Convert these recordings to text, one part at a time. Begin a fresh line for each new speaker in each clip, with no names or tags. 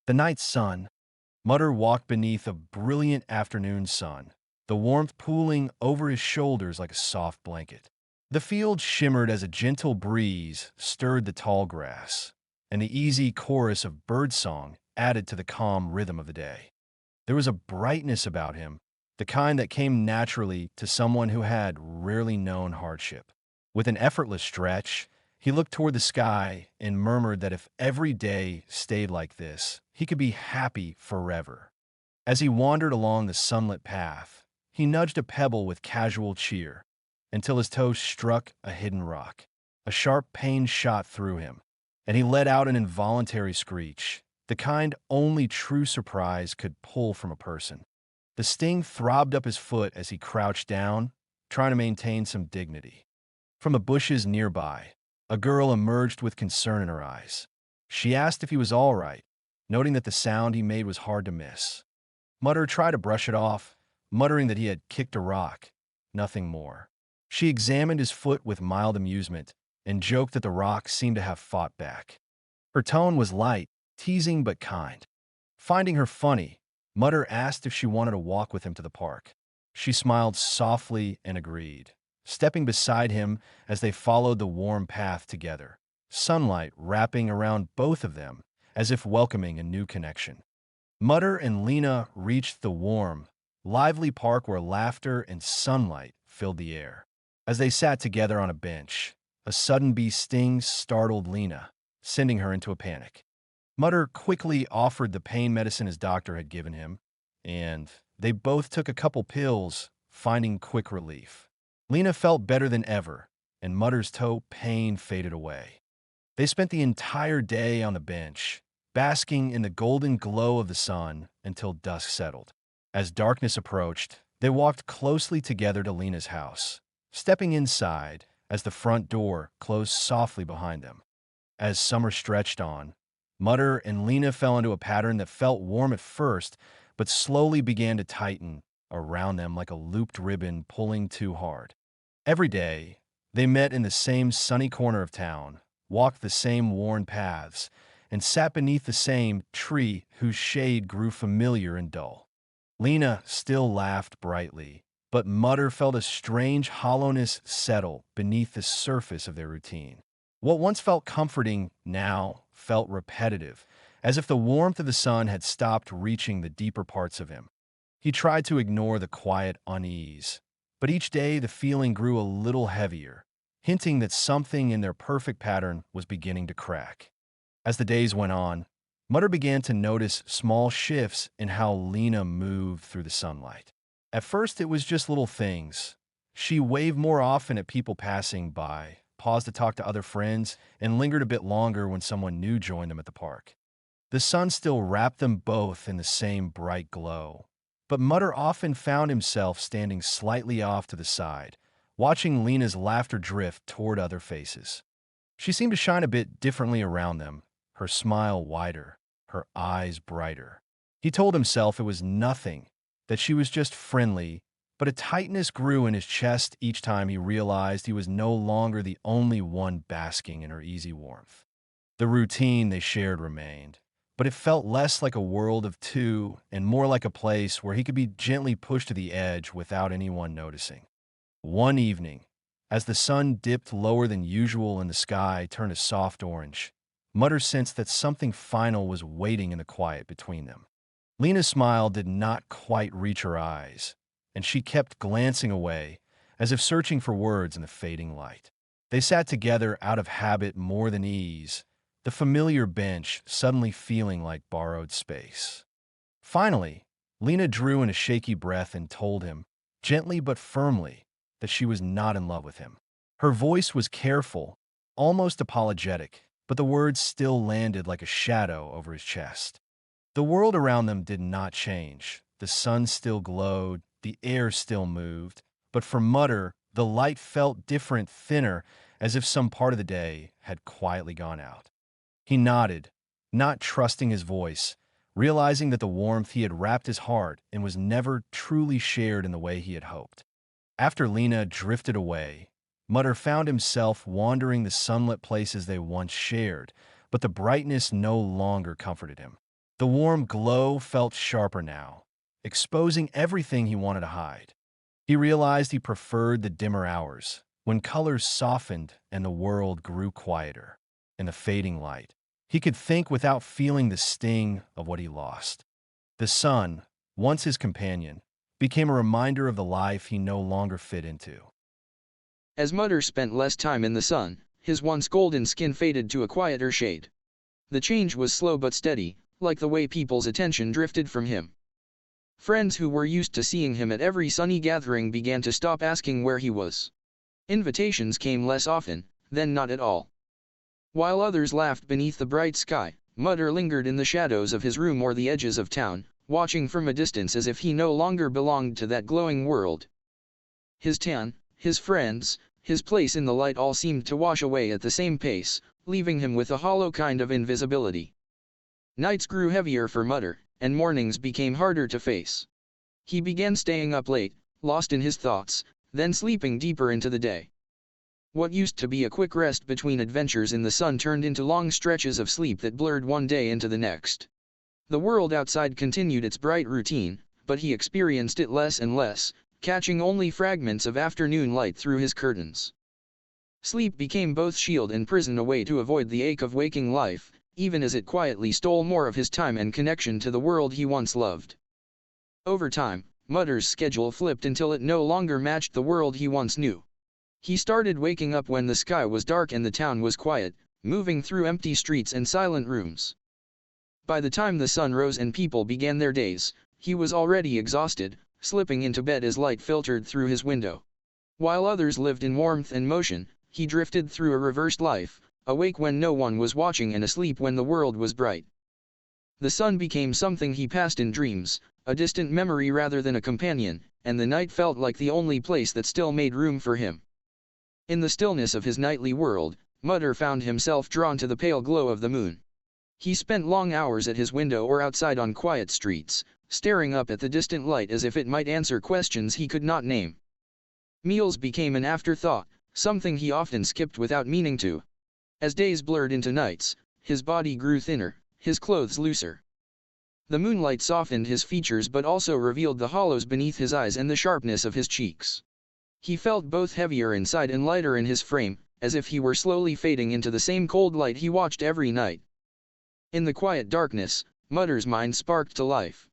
The night sun. Mutter walked beneath a brilliant afternoon sun, the warmth pooling over his shoulders like a soft blanket. The field shimmered as a gentle breeze stirred the tall grass, and the easy chorus of birdsong added to the calm rhythm of the day. There was a brightness about him, the kind that came naturally to someone who had rarely known hardship. With an effortless stretch, he looked toward the sky and murmured that if every day stayed like this, he could be happy forever. As he wandered along the sunlit path, he nudged a pebble with casual cheer until his toe struck a hidden rock. A sharp pain shot through him, and he let out an involuntary screech, the kind only true surprise could pull from a person. The sting throbbed up his foot as he crouched down, trying to maintain some dignity. From the bushes nearby, a girl emerged with concern in her eyes. She asked if he was all right, noting that the sound he made was hard to miss. Mutter tried to brush it off, muttering that he had kicked a rock, nothing more. She examined his foot with mild amusement and joked that the rock seemed to have fought back. Her tone was light, teasing but kind. Finding her funny, Mutter asked if she wanted to walk with him to the park. She smiled softly and agreed, stepping beside him as they followed the warm path together, sunlight wrapping around both of them as if welcoming a new connection. Mutter and Lena reached the warm, lively park where laughter and sunlight filled the air. As they sat together on a bench, a sudden bee sting startled Lena, sending her into a panic. Mutter quickly offered the pain medicine his doctor had given him, and they both took a couple pills, finding quick relief. Lena felt better than ever, and Mutter's toe pain faded away. They spent the entire day on the bench, basking in the golden glow of the sun until dusk settled. As darkness approached, they walked closely together to Lena's house, stepping inside as the front door closed softly behind them. As summer stretched on, Mutter and Lena fell into a pattern that felt warm at first, but slowly began to tighten around them like a looped ribbon pulling too hard. Every day, they met in the same sunny corner of town, walked the same worn paths, and sat beneath the same tree whose shade grew familiar and dull. Lena still laughed brightly, but Mutter felt a strange hollowness settle beneath the surface of their routine. What once felt comforting now felt repetitive, as if the warmth of the sun had stopped reaching the deeper parts of him. He tried to ignore the quiet unease, but each day the feeling grew a little heavier, hinting that something in their perfect pattern was beginning to crack. As the days went on, Mutter began to notice small shifts in how Lena moved through the sunlight. At first, it was just little things. She waved more often at people passing by, paused to talk to other friends, and lingered a bit longer when someone new joined them at the park. The sun still wrapped them both in the same bright glow, but Mutter often found himself standing slightly off to the side, watching Lena's laughter drift toward other faces. She seemed to shine a bit differently around them, her smile wider, her eyes brighter. He told himself it was nothing, that she was just friendly, but a tightness grew in his chest each time he realized he was no longer the only one basking in her easy warmth. The routine they shared remained, but it felt less like a world of two and more like a place where he could be gently pushed to the edge without anyone noticing. One evening, as the sun dipped lower than usual and the sky turned a soft orange, Mutter sensed that something final was waiting in the quiet between them. Lena's smile did not quite reach her eyes, and she kept glancing away, as if searching for words in the fading light. They sat together out of habit more than ease, the familiar bench suddenly feeling like borrowed space. Finally, Lena drew in a shaky breath and told him, gently but firmly, that she was not in love with him. Her voice was careful, almost apologetic, but the words still landed like a shadow over his chest. The world around them did not change. The sun still glowed, the air still moved, but for Mutter, the light felt different, thinner, as if some part of the day had quietly gone out. He nodded, not trusting his voice, realizing that the warmth he had wrapped his heart in was never truly shared in the way he had hoped. After Lena drifted away, Mutter found himself wandering the sunlit places they once shared, but the brightness no longer comforted him. The warm glow felt sharper now, exposing everything he wanted to hide. He realized he preferred the dimmer hours, when colors softened and the world grew quieter. In the fading light, he could think without feeling the sting of what he lost. The sun, once his companion, became a reminder of the life he no longer fit into.
As Mutter spent less time in the sun, his once golden skin faded to a quieter shade. The change was slow but steady, like the way people's attention drifted from him. Friends who were used to seeing him at every sunny gathering began to stop asking where he was. Invitations came less often, then not at all. While others laughed beneath the bright sky, Mutter lingered in the shadows of his room or the edges of town, watching from a distance as if he no longer belonged to that glowing world. His town, his friends, his place in the light all seemed to wash away at the same pace, leaving him with a hollow kind of invisibility. Nights grew heavier for Mutter, and mornings became harder to face. He began staying up late, lost in his thoughts, then sleeping deeper into the day. What used to be a quick rest between adventures in the sun turned into long stretches of sleep that blurred one day into the next. The world outside continued its bright routine, but he experienced it less and less, catching only fragments of afternoon light through his curtains. Sleep became both shield and prison, a way to avoid the ache of waking life, even as it quietly stole more of his time and connection to the world he once loved. Over time, Mutter's schedule flipped until it no longer matched the world he once knew. He started waking up when the sky was dark and the town was quiet, moving through empty streets and silent rooms. By the time the sun rose and people began their days, he was already exhausted, slipping into bed as light filtered through his window. While others lived in warmth and motion, he drifted through a reversed life, awake when no one was watching and asleep when the world was bright. The sun became something he passed in dreams, a distant memory rather than a companion, and the night felt like the only place that still made room for him. In the stillness of his nightly world, Mutter found himself drawn to the pale glow of the moon. He spent long hours at his window or outside on quiet streets, staring up at the distant light as if it might answer questions he could not name. Meals became an afterthought, something he often skipped without meaning to. As days blurred into nights, his body grew thinner, his clothes looser. The moonlight softened his features but also revealed the hollows beneath his eyes and the sharpness of his cheeks. He felt both heavier inside and lighter in his frame, as if he were slowly fading into the same cold light he watched every night. In the quiet darkness, Mutter's mind sparked to life.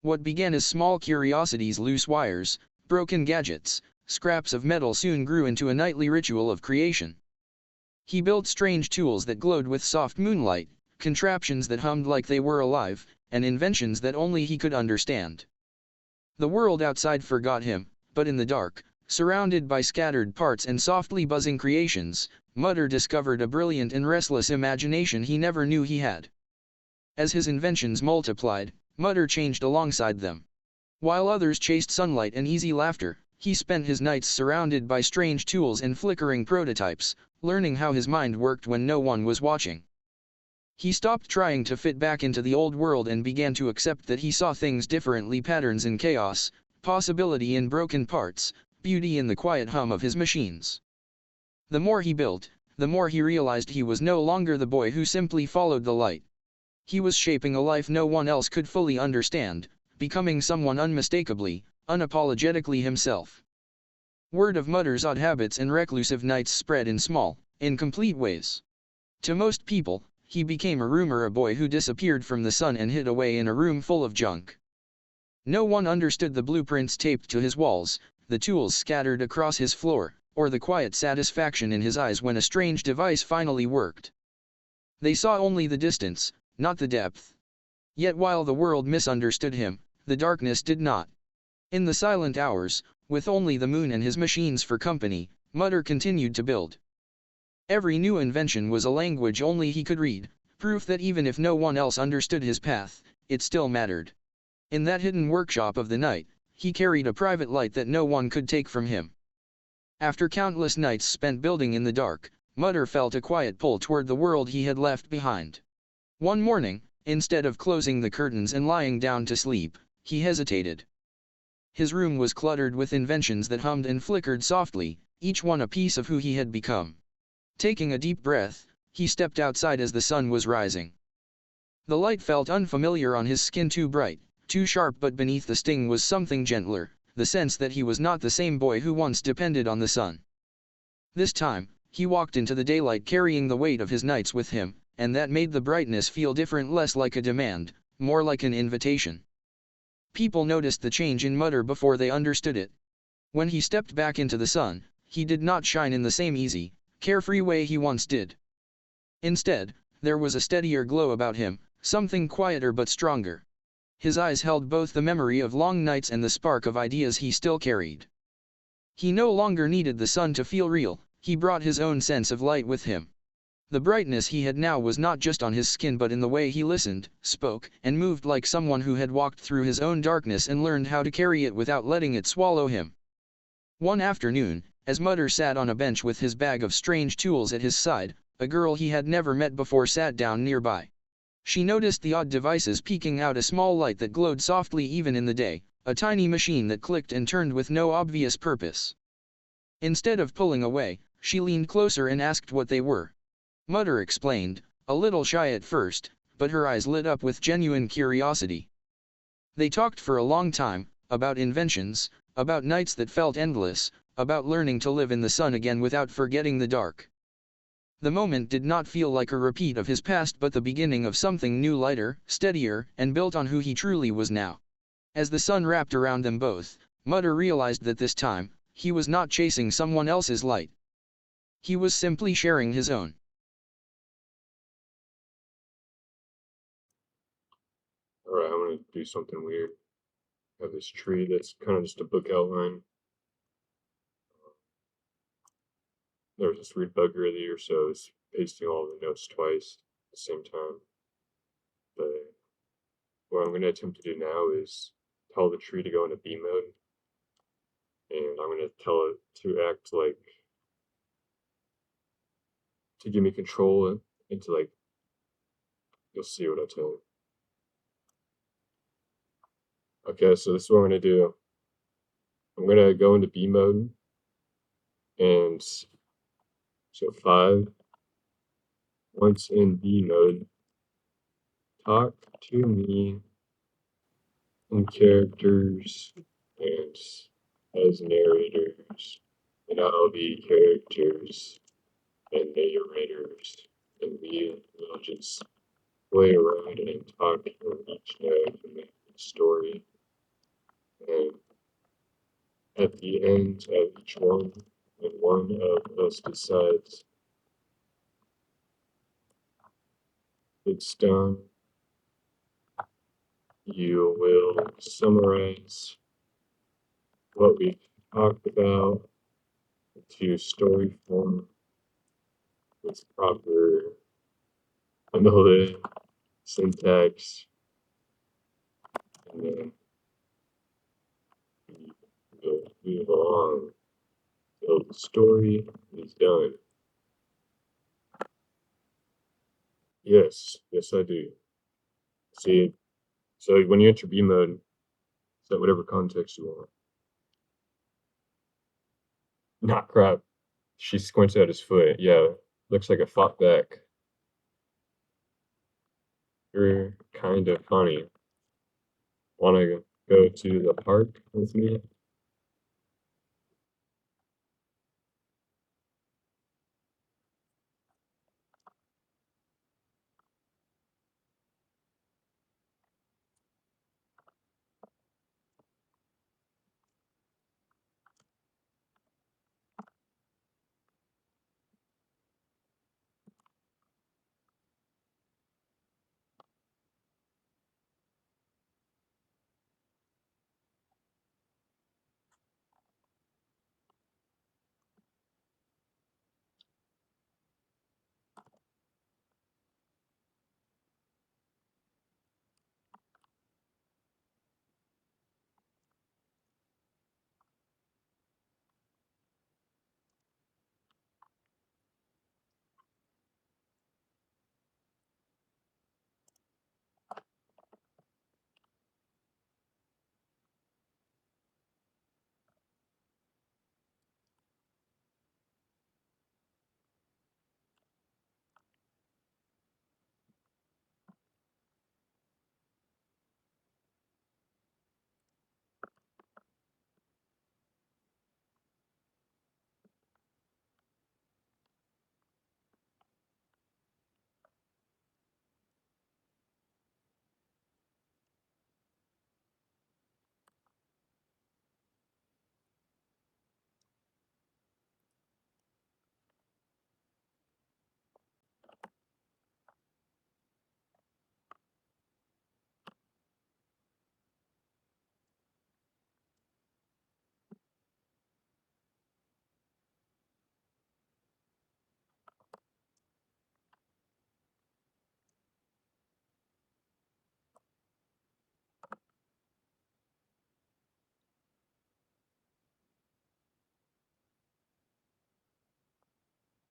What began as small curiosities, loose wires, broken gadgets, scraps of metal, soon grew into a nightly ritual of creation. He built strange tools that glowed with soft moonlight, contraptions that hummed like they were alive, and inventions that only he could understand. The world outside forgot him, but in the dark, surrounded by scattered parts and softly buzzing creations, Mutter discovered a brilliant and restless imagination he never knew he had. As his inventions multiplied, Mutter changed alongside them. While others chased sunlight and easy laughter, he spent his nights surrounded by strange tools and flickering prototypes, learning how his mind worked when no one was watching. He stopped trying to fit back into the old world and began to accept that he saw things differently, patterns in chaos, possibility in broken parts, beauty in the quiet hum of his machines. The more he built, the more he realized he was no longer the boy who simply followed the light. He was shaping a life no one else could fully understand, becoming someone unmistakably, unapologetically himself. Word of Mutter's odd habits and reclusive nights spread in small, incomplete ways. To most people, he became a rumor, a boy who disappeared from the sun and hid away in a room full of junk. No one understood the blueprints taped to his walls, the tools scattered across his floor, or the quiet satisfaction in his eyes when a strange device finally worked. They saw only the distance, not the depth. Yet while the world misunderstood him, the darkness did not. In the silent hours, with only the moon and his machines for company, Mutter continued to build. Every new invention was a language only he could read, proof that even if no one else understood his path, it still mattered. In that hidden workshop of the night, he carried a private light that no one could take from him. After countless nights spent building in the dark, Mutter felt a quiet pull toward the world he had left behind. One morning, instead of closing the curtains and lying down to sleep, he hesitated. His room was cluttered with inventions that hummed and flickered softly, each one a piece of who he had become. Taking a deep breath, he stepped outside as the sun was rising. The light felt unfamiliar on his skin, too bright, too sharp, but beneath the sting was something gentler, the sense that he was not the same boy who once depended on the sun. This time, he walked into the daylight carrying the weight of his nights with him, and that made the brightness feel different, less like a demand, more like an invitation. People noticed the change in Mutter before they understood it. When he stepped back into the sun, he did not shine in the same easy, carefree way he once did. Instead, there was a steadier glow about him, something quieter but stronger. His eyes held both the memory of long nights and the spark of ideas he still carried. He no longer needed the sun to feel real, he brought his own sense of light with him. The brightness he had now was not just on his skin but in the way he listened, spoke, and moved, like someone who had walked through his own darkness and learned how to carry it without letting it swallow him. One afternoon, as Mutter sat on a bench with his bag of strange tools at his side, a girl he had never met before sat down nearby. She noticed the odd devices peeking out, a small light that glowed softly even in the day, a tiny machine that clicked and turned with no obvious purpose. Instead of pulling away, she leaned closer and asked what they were. Mutter explained, a little shy at first, but her eyes lit up with genuine curiosity. They talked for a long time, about inventions, about nights that felt endless, about learning to live in the sun again without forgetting the dark. The moment did not feel like a repeat of his past but the beginning of something new, lighter, steadier, and built on who he truly was now. As the sun wrapped around them both, Mutter realized that this time, he was not chasing someone else's light. He was simply sharing his own.
Alright, I'm gonna do something weird. I have this tree that's kind of just a book outline. There's this weird bug earlier, so I was pasting all the notes twice at the same time. But what I'm gonna attempt to do now is tell the tree to go into B mode, and I'm gonna tell it to act like, to give me control and to like, you'll see what I tell it. Okay, so this is what I'm gonna do. I'm gonna go into B mode, and so 5, once in B mode, talk to me in characters and as narrators, and I'll be characters and narrators, and we will just play around and talk on each note and make a story. And at the end of each one, when one of us decides it's done, you will summarize what we've talked about into story form with proper analytic syntax, and then we will move on till the story is done. Yes, yes I do. See, so when you enter B mode, set whatever context you want. Not crap. She squints at his foot. Yeah, looks like it fought back. You're kind of funny. Wanna go to the park with me?